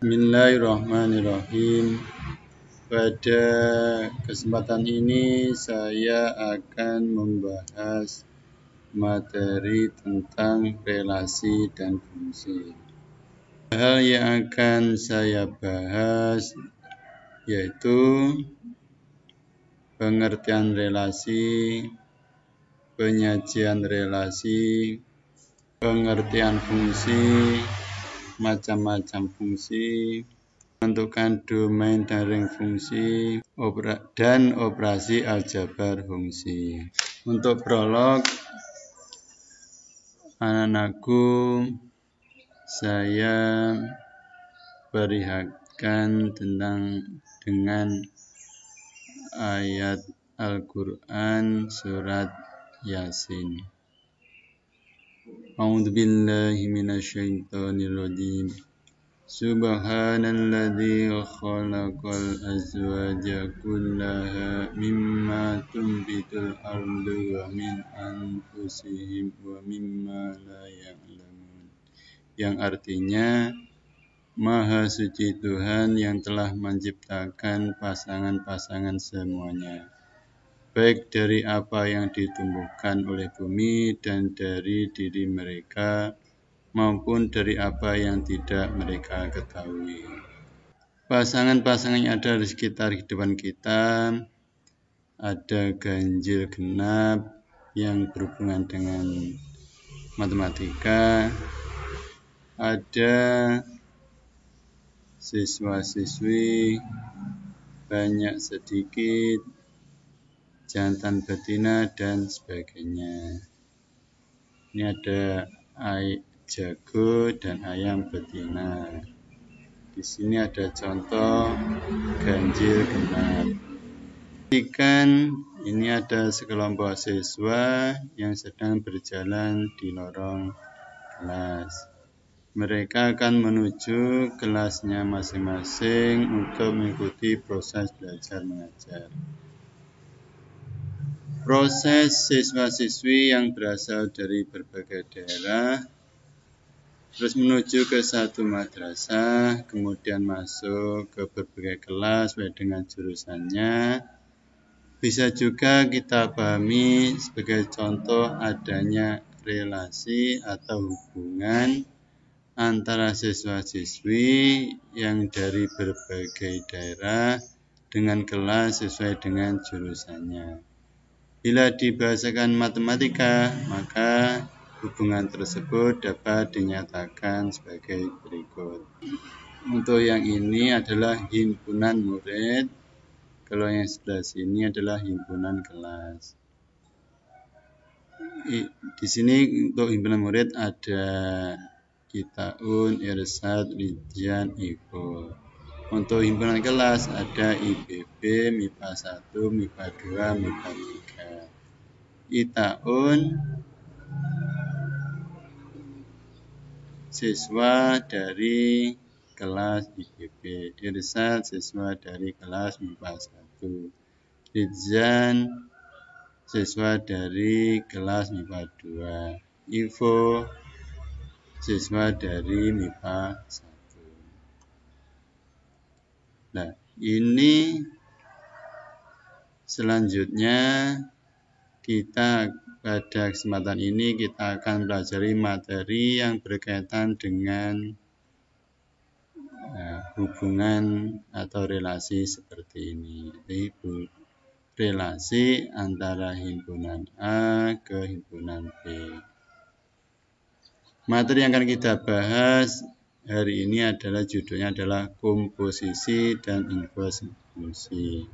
Bismillahirrahmanirrahim. Pada kesempatan ini saya akan membahas materi tentang relasi dan fungsi. Hal yang akan saya bahas yaitu pengertian relasi, penyajian relasi, pengertian fungsi, macam-macam fungsi, menentukan domain dan ring fungsi, dan operasi aljabar fungsi. Untuk prolog, anak-anakku, saya perlihatkan dengan ayat Al-Quran surat Yasin. A'udzubillahi minasyaitonirrajim. Subhanalladzi khalaqal azwaja kullaha mimma tunbitul ardu wa min anfusihim wa mimma la ya'lamun. Yang artinya, Maha Suci Tuhan yang telah menciptakan pasangan-pasangan semuanya, baik dari apa yang ditumbuhkan oleh bumi dan dari diri mereka, maupun dari apa yang tidak mereka ketahui. Pasangan-pasangan yang ada di sekitar kehidupan kita, ada ganjil genap yang berhubungan dengan matematika, ada siswa-siswi, banyak sedikit, jantan betina, dan sebagainya. Ini ada jago dan ayam betina. Di sini ada contoh ganjil genap. Ini ada sekelompok siswa yang sedang berjalan di lorong kelas. Mereka akan menuju kelasnya masing-masing untuk mengikuti proses belajar mengajar. Proses siswa-siswi yang berasal dari berbagai daerah terus menuju ke satu madrasah, kemudian masuk ke berbagai kelas sesuai dengan jurusannya. Bisa juga kita pahami sebagai contoh adanya relasi atau hubungan antara siswa-siswi yang dari berbagai daerah dengan kelas sesuai dengan jurusannya. Bila dibahasakan matematika, maka hubungan tersebut dapat dinyatakan sebagai berikut. Untuk yang ini adalah himpunan murid, kalau yang sebelah sini adalah himpunan kelas. Di sini untuk himpunan murid ada Itaun, Irsad, Ridjan, Ivo. Untuk himpunan kelas ada IBB, MIPA 1, MIPA 2, MIPA 3. Itaun siswa dari kelas IBB, Irsad siswa dari kelas MIPA 1, Ridjan siswa dari kelas MIPA 2, Ivo siswa dari MIPA 1. Nah, ini selanjutnya pada kesempatan ini kita akan pelajari materi yang berkaitan dengan hubungan atau relasi seperti ini. Yaitu relasi antara himpunan A ke himpunan B. Materi yang akan kita bahas hari ini adalah judulnya adalah komposisi dan inversi fungsi.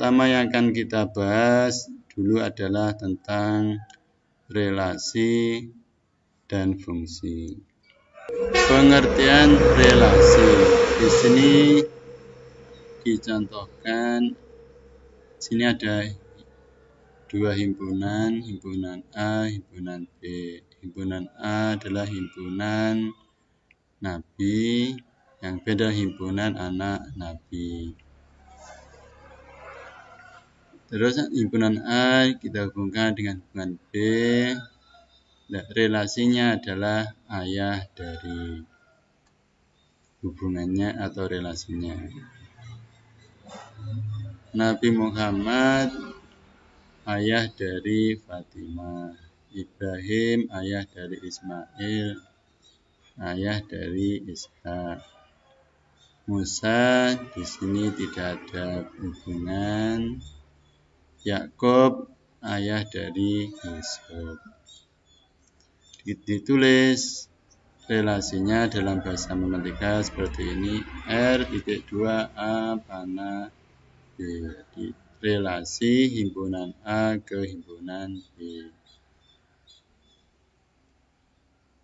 Pertama yang akan kita bahas dulu adalah tentang relasi dan fungsi. Pengertian relasi di sini dicontohkan. Sini ada dua himpunan, himpunan A, himpunan B. Himpunan A adalah himpunan Nabi, yang B adalah himpunan anak Nabi. Terus himpunan A kita hubungkan dengan himpunan B. Nah, relasinya adalah ayah dari hubungannya atau relasinya. Nabi Muhammad ayah dari Fatimah. Ibrahim ayah dari Ismail, ayah dari Ishak. Musa di sini tidak ada hubungan. Yakub ayah dari Yusuf. Ditulis relasinya dalam bahasa matematika seperti ini: R-2A panah B. Relasi himpunan A ke himpunan B.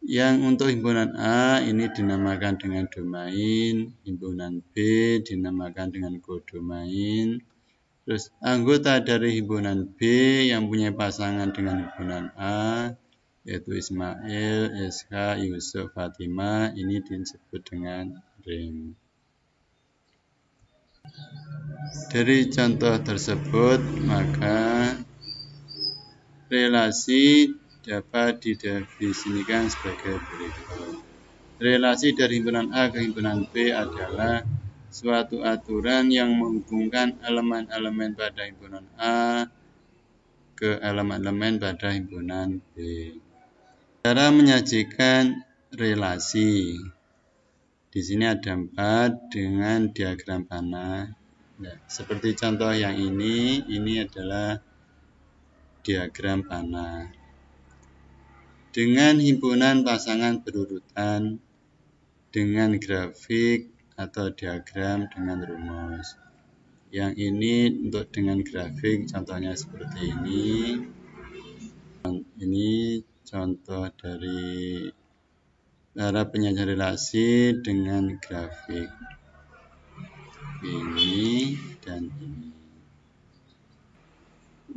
Yang untuk himpunan A ini dinamakan dengan domain, himpunan B dinamakan dengan kodomain. Terus anggota dari himpunan B yang punya pasangan dengan himpunan A, yaitu Ismail, Ishak, Yusuf, Fatimah, ini disebut dengan ring. Dari contoh tersebut, maka relasi dapat didefinisikan sebagai berikut. Relasi dari himpunan A ke himpunan B adalah suatu aturan yang menghubungkan elemen-elemen pada himpunan A ke elemen-elemen pada himpunan B. Cara menyajikan relasi. Di sini ada 4 dengan diagram panah. Nah, seperti contoh yang ini adalah diagram panah. Dengan himpunan pasangan berurutan, dengan grafik atau diagram dengan rumus. Yang ini untuk dengan grafik, contohnya seperti ini. Ini contoh dari cara penyajian relasi dengan grafik. Ini dan ini.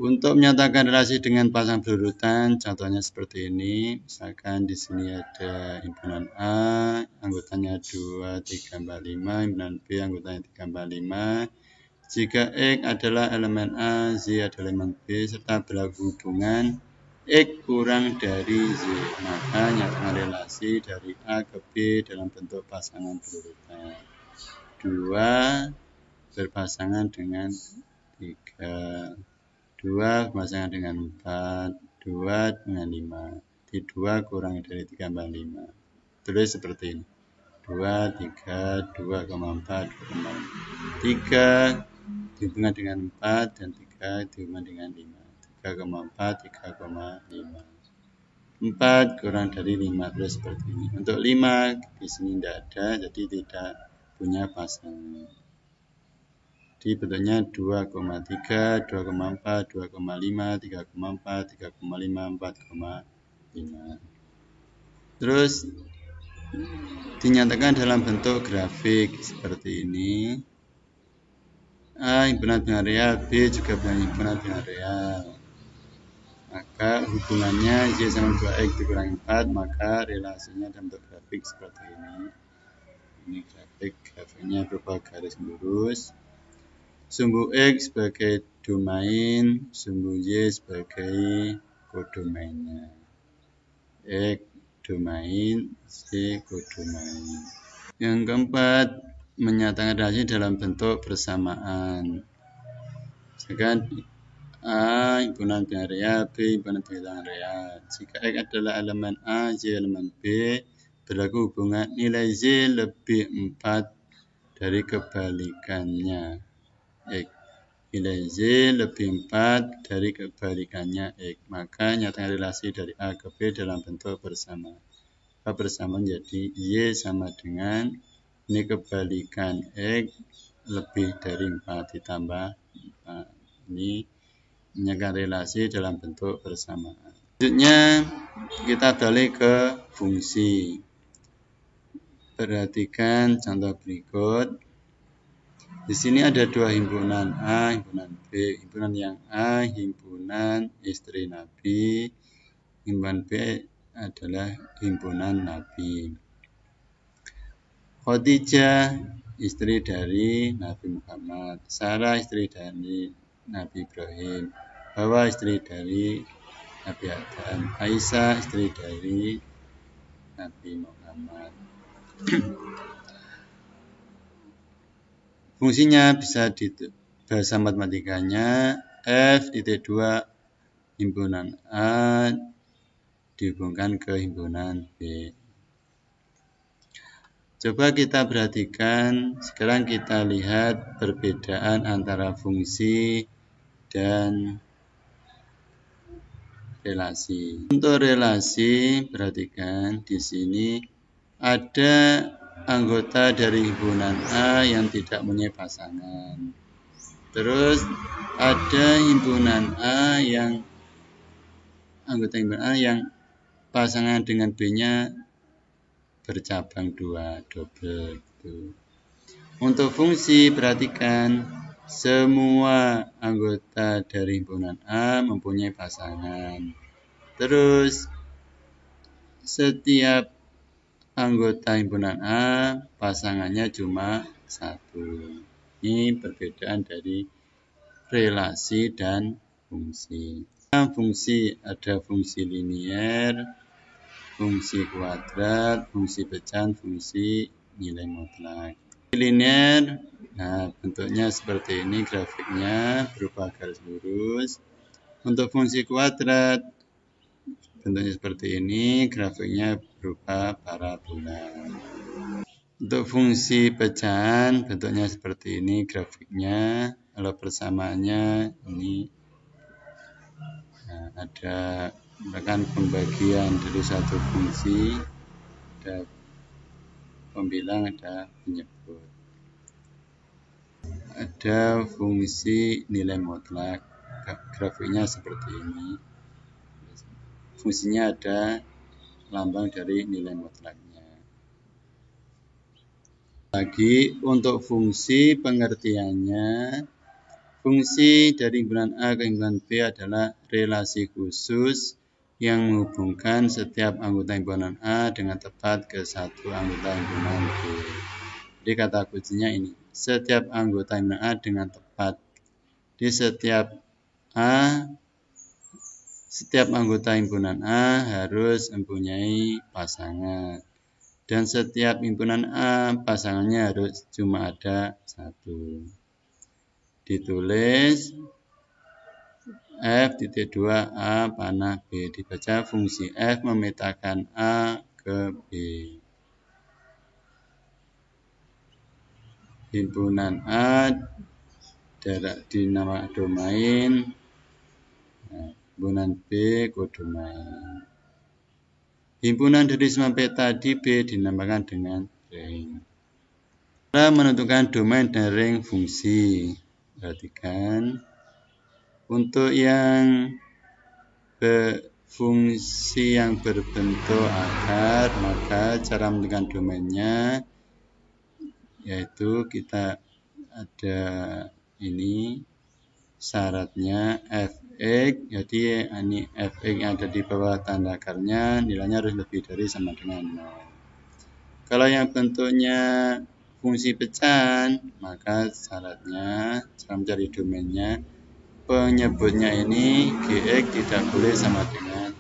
Untuk menyatakan relasi dengan pasangan berurutan, contohnya seperti ini. Misalkan di sini ada himpunan A, anggotanya 2, 3, 4, 5. Himpunan B, anggotanya 3, 4, 5. Jika X adalah elemen A, Z adalah elemen B, serta berlaku hubungan X kurang dari Z, maka nyatakan relasi dari A ke B dalam bentuk pasangan berurutan. 2 berpasangan dengan 3, 2 berpasangan dengan 4, 2 dengan 5. Di 2 kurang dari 3, 4, 5. Tulis seperti ini. 2, 3, 2,4, 2,5. 3 dihubungkan dengan 4 dan 3 dihubungkan dengan 5. 3,4, 3,5. 4 kurang dari 5, terus seperti ini. Untuk 5 di sini tidak ada, jadi tidak punya pasangan. Di bentuknya 2,3, 2,4, 2,5, 3,4, 3,5, 4,5. Terus dinyatakan dalam bentuk grafik seperti ini. A himpunan dengan real, B juga himpunan dengan real. Maka hubungannya Y sama 2X dikurangi 4, maka relasinya dalam bentuk grafik seperti ini. Ini grafiknya berupa garis lurus. Sumbu X sebagai domain, sumbu Y sebagai kodomainnya. X domain, Y kodomain. Yang keempat, menyatakan relasi dalam bentuk persamaan. Misalkan A himpunan dengan real, B himpunan dengan real. Jika X adalah elemen A, Y elemen B, berlaku hubungan nilai Z lebih 4 dari kebalikannya X. Nilai Z lebih 4 dari kebalikannya X. Maka nyatakan relasi dari A ke B dalam bentuk persamaan. Persamaan jadi Y sama dengan ini kebalikan X lebih dari 4 ditambah 4. Ini menyatakan relasi dalam bentuk persamaan. Selanjutnya kita balik ke fungsi. Perhatikan contoh berikut. Di sini ada 2 himpunan A, himpunan B. Himpunan yang A, himpunan istri Nabi. Himpunan B adalah himpunan Nabi. Khadijah, istri dari Nabi Muhammad. Sarah, istri dari Nabi Ibrahim. Hawa, istri dari Nabi Adam. Aisyah istri dari Nabi Muhammad. Fungsinya bisa bahasa matematikanya F.2 himpunan A dihubungkan ke himpunan B. Coba kita perhatikan, sekarang kita lihat perbedaan antara fungsi dan relasi. Untuk relasi, perhatikan di sini ada anggota dari himpunan A yang tidak punya pasangan. Terus ada himpunan A yang anggota himpunan A yang pasangan dengan B-nya bercabang 2, double gitu. Untuk fungsi, perhatikan semua anggota dari himpunan A mempunyai pasangan. Terus setiap anggota himpunan A pasangannya cuma 1. Ini perbedaan dari relasi dan fungsi. Fungsi ada fungsi linier, fungsi kuadrat, fungsi pecahan, fungsi nilai mutlak. Linier, nah bentuknya seperti ini grafiknya berupa garis lurus. Untuk fungsi kuadrat bentuknya seperti ini, grafiknya berupa parabola. Untuk fungsi pecahan bentuknya seperti ini grafiknya. Kalau persamaannya ini ada bahkan pembagian dari satu fungsi, ada pembilang, ada penyebut. Ada fungsi nilai mutlak, grafiknya seperti ini. Fungsinya ada lambang dari nilai mutlaknya. Lagi untuk fungsi pengertiannya, fungsi dari himpunan A ke himpunan B adalah relasi khusus yang menghubungkan setiap anggota himpunan A dengan tepat ke satu anggota himpunan B. Jadi kata kuncinya ini, setiap anggota himpunan A dengan tepat. Di setiap anggota himpunan A harus mempunyai pasangan. Dan setiap himpunan A pasangannya harus cuma ada 1. Ditulis F.2 A panah B. Dibaca fungsi F memetakan A ke B. Himpunan A dinamakan domain, himpunan B kodomain. Himpunan dari semua B tadi B dinamakan dengan ring. Cara menentukan domain dan ring fungsi. Perhatikan. Untuk yang fungsi yang berbentuk akar, maka cara menentukan domainnya yaitu kita ada ini syaratnya fx, jadi ini fx yang ada di bawah tanda akarnya nilainya harus lebih dari sama dengan 0. Kalau yang bentuknya fungsi pecahan, maka syaratnya cara mencari domainnya penyebutnya ini gx tidak boleh sama dengan.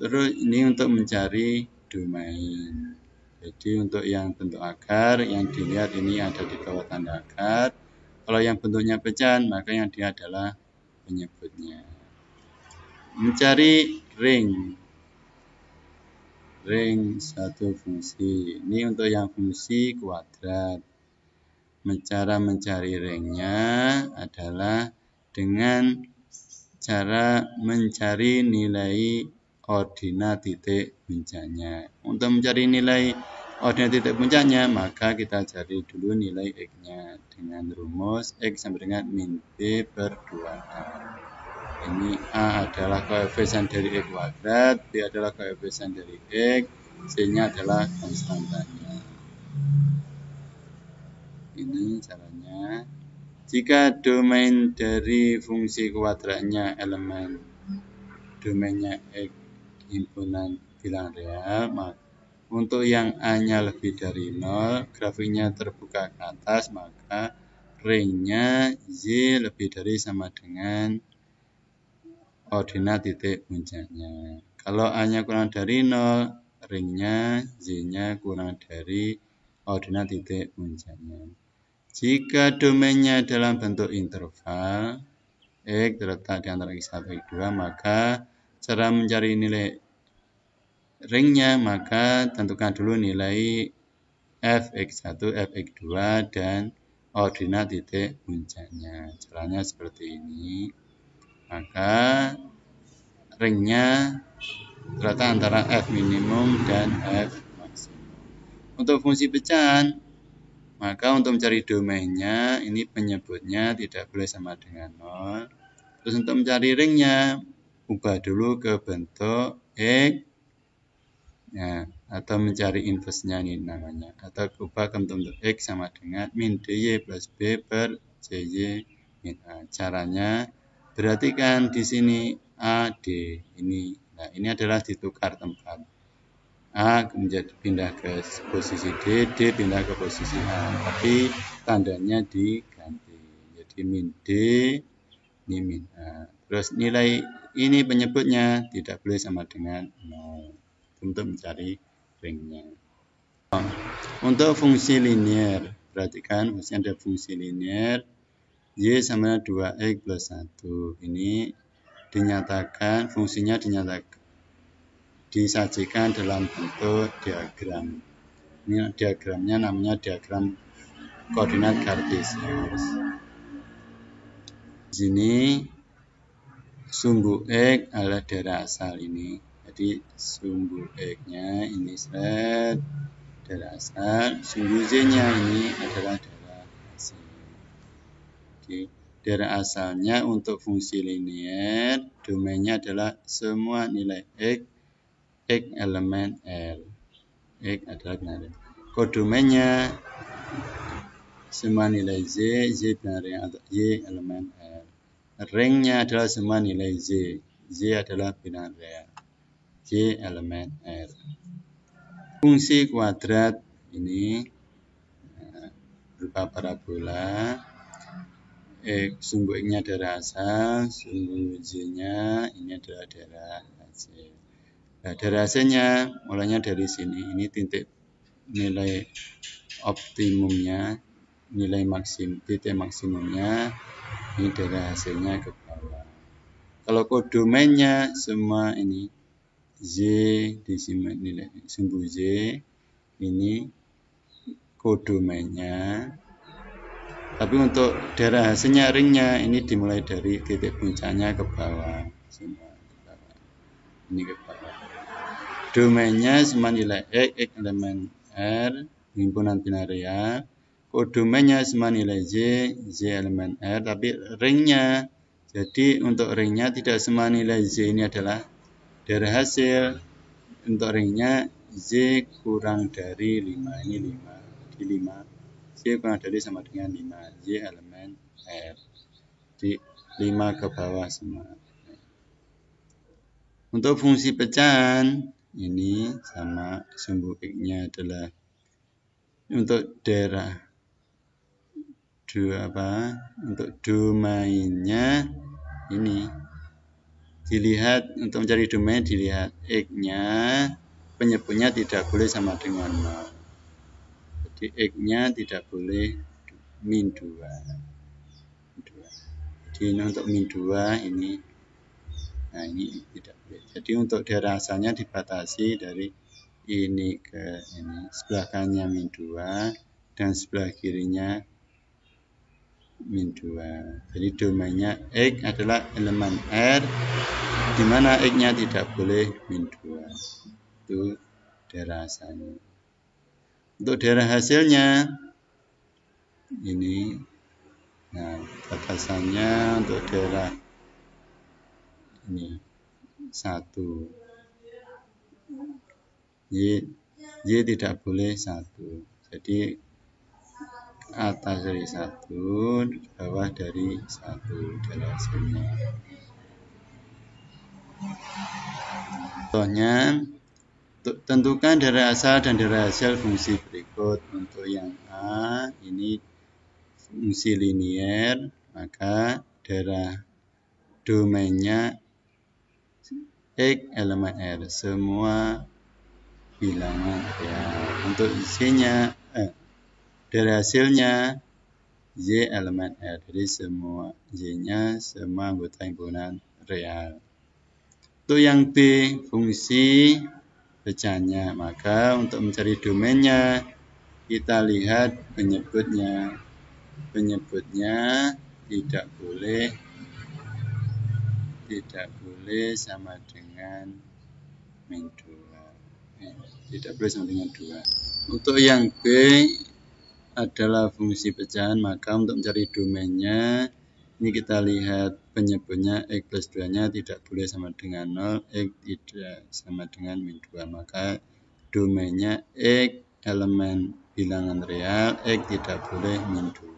Terus ini untuk mencari domain. Jadi untuk yang bentuk akar yang dilihat ini ada di bawah tanda akar. Kalau yang bentuknya pecahan maka yang dia adalah penyebutnya. Mencari ring satu fungsi. Ini untuk yang fungsi kuadrat. Cara mencari ringnya adalah dengan cara mencari nilai ordinat titik puncaknya. Untuk mencari nilai ordinat titik puncaknya, maka kita cari dulu nilai x-nya dengan rumus x sama dengan min b per 2a. Ini a adalah koefisien dari x kuadrat, b adalah koefisien dari x, c-nya adalah konstantanya. Ini caranya. Jika domain dari fungsi kuadratnya elemen domainnya x himpunan bilangan real, maka untuk yang a-nya lebih dari 0, grafiknya terbuka ke atas, maka ringnya y lebih dari sama dengan koordinat titik puncaknya. Kalau A-nya kurang dari 0, ringnya Z-nya kurang dari koordinat titik puncaknya. Jika domainnya dalam bentuk interval, X terletak di antara X1 dan X2, maka cara mencari nilai ringnya, maka tentukan dulu nilai fx1, fx2, dan koordinat titik puncaknya. Caranya seperti ini. Maka ringnya terletak antara f minimum dan f maksimum. Untuk fungsi pecahan, maka untuk mencari domainnya, ini penyebutnya tidak boleh sama dengan 0. Terus untuk mencari ringnya, ubah dulu ke bentuk X, ya, atau mencari inverse-nya ini namanya, atau ubah ke bentuk X sama dengan min dy plus b per cy min a. Caranya, perhatikan di sini a, d, ini. Nah, ini adalah ditukar tempat. A menjadi pindah ke posisi D, D pindah ke posisi A, tapi tandanya diganti. Jadi min D, ini min A. Terus nilai ini penyebutnya tidak boleh sama dengan 0 untuk mencari ringnya. Untuk fungsi linear, perhatikan ada fungsi linear Y sama 2X plus 1. Ini dinyatakan, fungsinya disajikan dalam bentuk diagram. Ini diagramnya namanya diagram koordinat kartesius. Di sini sumbu X adalah daerah asal ini. Jadi sumbu X-nya ini daerah asal, sumbu Z-nya ini adalah daerah hasil. Jadi daerah asalnya untuk fungsi linear, domainnya adalah semua nilai X elemen L. X adalah binaria. Kodomennya semua nilai Z binaria atau Y elemen L. Ringnya adalah semua nilai Z adalah binaria, Y elemen L. Fungsi kuadrat ini berupa parabola. Sumbu X-nya daerah asal, sumbu Z-nya ini adalah daerah hasil. Nah, daerah hasilnya mulainya dari sini. Ini titik nilai optimumnya, nilai titik maksimumnya. Ini daerah hasilnya ke bawah. Kalau kodomennya semua ini Z di sini nilai sumbu Z ini kodomennya. Tapi untuk daerah hasilnya ringnya ini dimulai dari titik puncaknya ke bawah. Semua ke bawah. Ini ke bawah. Domainnya semua nilai X elemen R, himpunan binaria. Kodomennya semua nilai Z elemen R, tapi ringnya, jadi untuk ringnya tidak semua nilai Z ini adalah daerah hasil. Untuk ringnya Z kurang dari 5, ini 5, di 5. Z kurang dari sama dengan 5, Z elemen R. Di 5 ke bawah semua. Untuk fungsi pecahan, ini sama sumbu X-nya adalah untuk daerah untuk domainnya ini dilihat, untuk mencari domain dilihat X-nya penyebutnya tidak boleh sama dengan 0. Jadi X-nya tidak boleh min 2. Jadi untuk min 2 ini, nah ini tidak boleh. Jadi untuk daerah asalnya dibatasi dari ini ke ini, sebelah kanannya min 2 dan sebelah kirinya min 2. Jadi domainnya X adalah elemen R, di mana X-nya tidak boleh min 2. Itu daerah asalnya. Untuk daerah hasilnya ini, nah batasannya untuk daerah ini 1, Y tidak boleh 1. Jadi atas dari 1, bawah dari 1 daerah hasilnya. Contohnya, tentukan daerah asal dan daerah hasil fungsi berikut. Untuk yang A, ini fungsi linear, maka daerah domainnya X elemen R, semua bilangan real. Untuk Z-nya, dari hasilnya Y elemen R, jadi semua Y-nya semua anggota himpunan real. Untuk yang B, fungsi pecahnya, maka untuk mencari domainnya kita lihat penyebutnya. Penyebutnya tidak boleh sama dengan min 2. Tidak boleh sama dengan 2. Untuk yang B adalah fungsi pecahan, maka untuk mencari domainnya ini kita lihat penyebutnya X plus 2-nya tidak boleh sama dengan 0, X tidak sama dengan min 2, maka domainnya X elemen bilangan real, X tidak boleh min 2.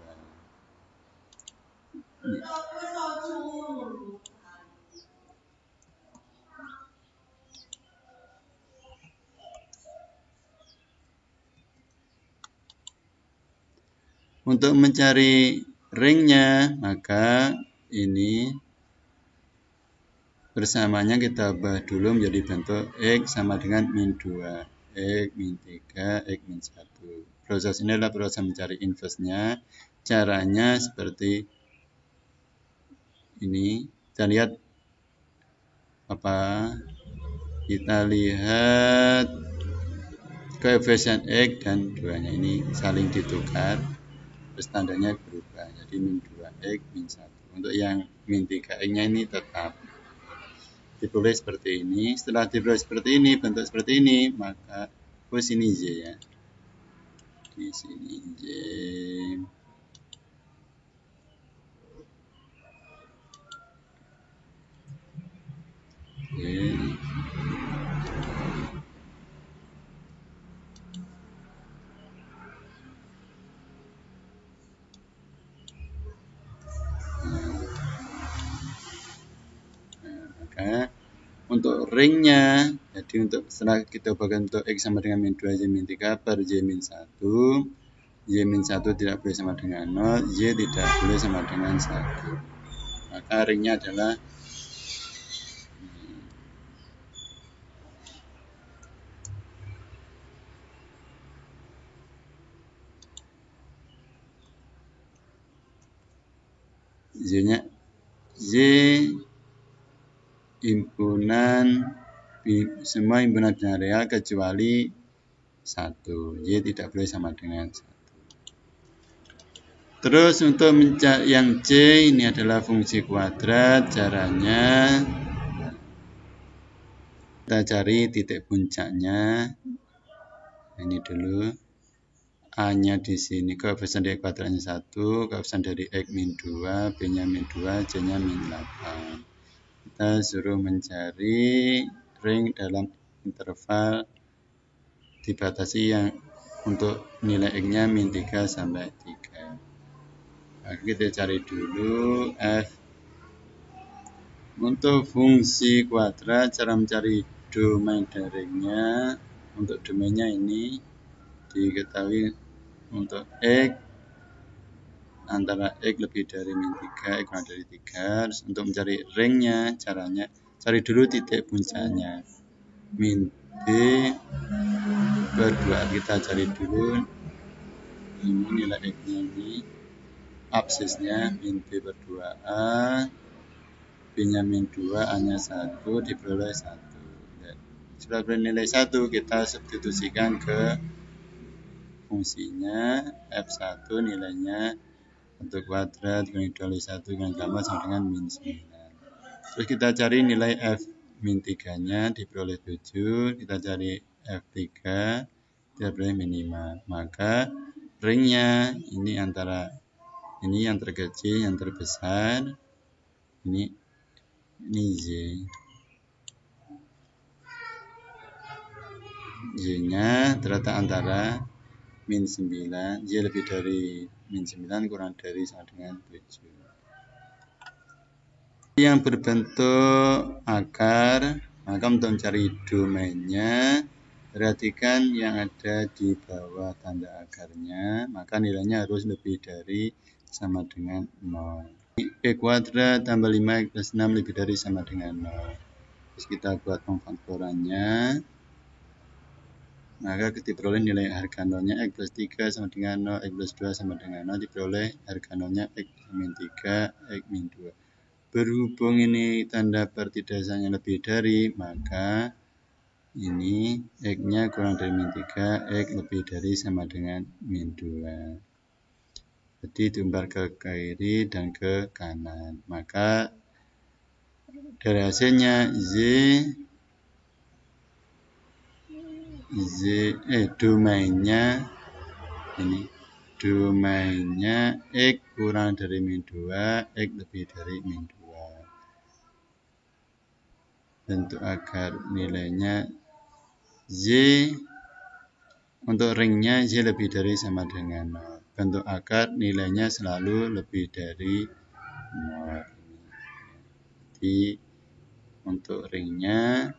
Untuk mencari ringnya, maka ini bersamanya kita ubah dulu menjadi bentuk X sama dengan min 2, X min 3, X min 1. Proses ini adalah proses mencari inverse-nya. Caranya seperti ini. Kita lihat kita lihat koefisien X dan 2-nya ini saling ditukar. Standarnya berubah, jadi min 2X, min 1. Untuk yang min 3X-nya ini tetap ditulis seperti ini. Setelah ditulis seperti ini, bentuk seperti ini, maka sini Y ya. Di sini Y. Oke. Maka untuk ringnya, jadi untuk setelah kita ubahkan untuk X sama dengan min 2, Y min 3 per Y min 1, Y min 1 tidak boleh sama dengan 0, Y tidak boleh sama dengan 1. Maka ringnya adalah Y-nya Y himpunan semua himpunan bilangan real kecuali 1. Y tidak boleh sama dengan 1. Terus untuk mencari yang C, ini adalah fungsi kuadrat. Caranya kita cari titik puncaknya. Ini dulu. A-nya di sini, koefisien dari kuadratnya 1, koefisien dari X min 2, B-nya min 2, C-nya min 8. Kita suruh mencari ring dalam interval dibatasi yang untuk nilai X-nya min 3 sampai 3. Nah, kita cari dulu F. Untuk fungsi kuadrat, cara mencari domain daringnya, untuk domainnya ini diketahui untuk X antara X lebih dari min 3, X kurang dari 3. Terus untuk mencari ringnya, caranya cari dulu titik puncaknya. Min B per 2. Kita cari dulu ini nilai X-nya ini. Absisnya min B per 2A. B-nya min 2, A-nya 1, diperoleh 1. Setelah bernilai 1, kita substitusikan ke fungsinya F1 nilainya untuk kuadrat kali 1 dengan gambar sama dengan min 9. Terus kita cari nilai F min 3 nya diperoleh 7, kita cari F3 diperoleh min 5. Maka ringnya ini antara ini yang terkecil, yang terbesar, ini Y. Y-nya terletak antara min 9, Y lebih dari min 9 kurang dari sama dengan 7. Yang berbentuk akar, maka untuk mencari domainnya, perhatikan yang ada di bawah tanda akarnya, maka nilainya harus lebih dari sama dengan 0. X kuadrat tambah 5X plus 6 lebih dari sama dengan 0. Terus kita buat pemfaktorannya. Maka diperoleh nilai harga nolnya X plus 3 sama dengan 0, X plus 2 sama dengan 0, diperoleh harga nolnya X min 3, X min 2. Berhubung ini tanda pertidasannya lebih dari, maka ini X-nya kurang dari min 3, X lebih dari sama dengan min 2. Jadi diumbar ke kiri dan ke kanan. Maka dari hasilnya domainnya X kurang dari min 2, X lebih dari min 2. Bentuk agar nilainya Z untuk ringnya Z lebih dari sama dengan 0. Bentuk akar nilainya selalu lebih dari 0. Jadi untuk ringnya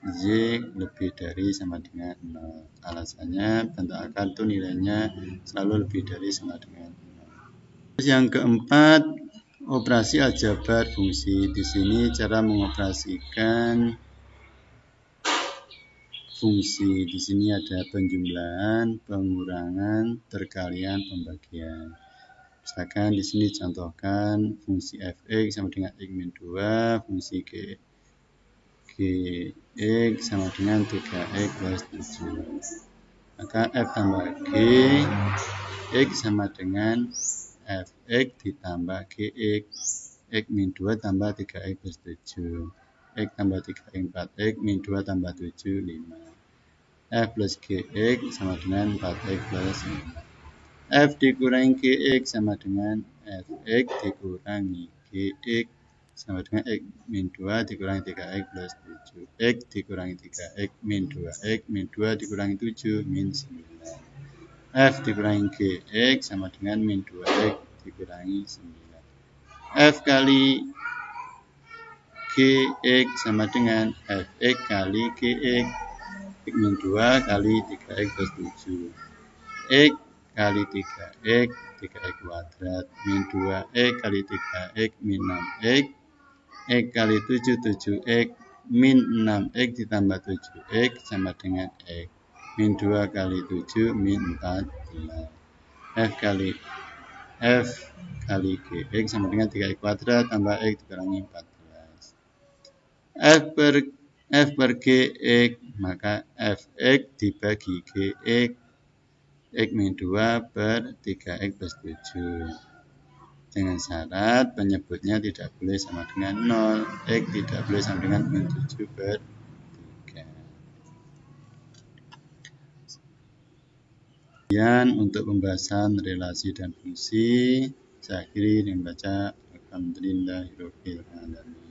Z lebih dari sama dengan 0. Alasannya bentuk akar itu nilainya selalu lebih dari sama dengan 0. Terus yang keempat, operasi aljabar fungsi. Di sini cara mengoperasikan fungsi. Di sini ada penjumlahan, pengurangan, perkalian, pembagian. Misalkan di sini contohkan fungsi fx sama dengan x min 2, fungsi gx sama dengan 3x plus 7. Maka f tambah g, x sama dengan fx ditambah gx, x min 2 tambah 3x plus 7. X tambah 3x 4x, min 2 tambah 7, 5. F plus gx sama dengan 4x plus 5. F dikurangi gx sama dengan fx dikurangi gx sama dengan x min 2 dikurangi 3x plus 7. X dikurangi 3x min 2x min 2 dikurangi 7 min 9. F dikurangi gx sama dengan min 2x dikurangi 9. F kali gx sama dengan fx kali gx, x min 2 kali 3x plus 7. X kali 3x, 3x kuadrat, min 2x kali 3x, min 6x, x kali 7, 7x, min 6x ditambah 7x sama dengan x, min 2 kali 7, min 14. F kali gx sama dengan 3x kuadrat tambah x dikurangi 14. F per gx, maka fx dibagi gx, x min 2 per 3x plus 7. Dengan syarat penyebutnya tidak boleh sama dengan 0. X tidak boleh sama dengan min 7 per 3. Kemudian untuk pembahasan relasi dan fungsi, saya akhiri dengan membaca Alhamdulillahirabbil alamin.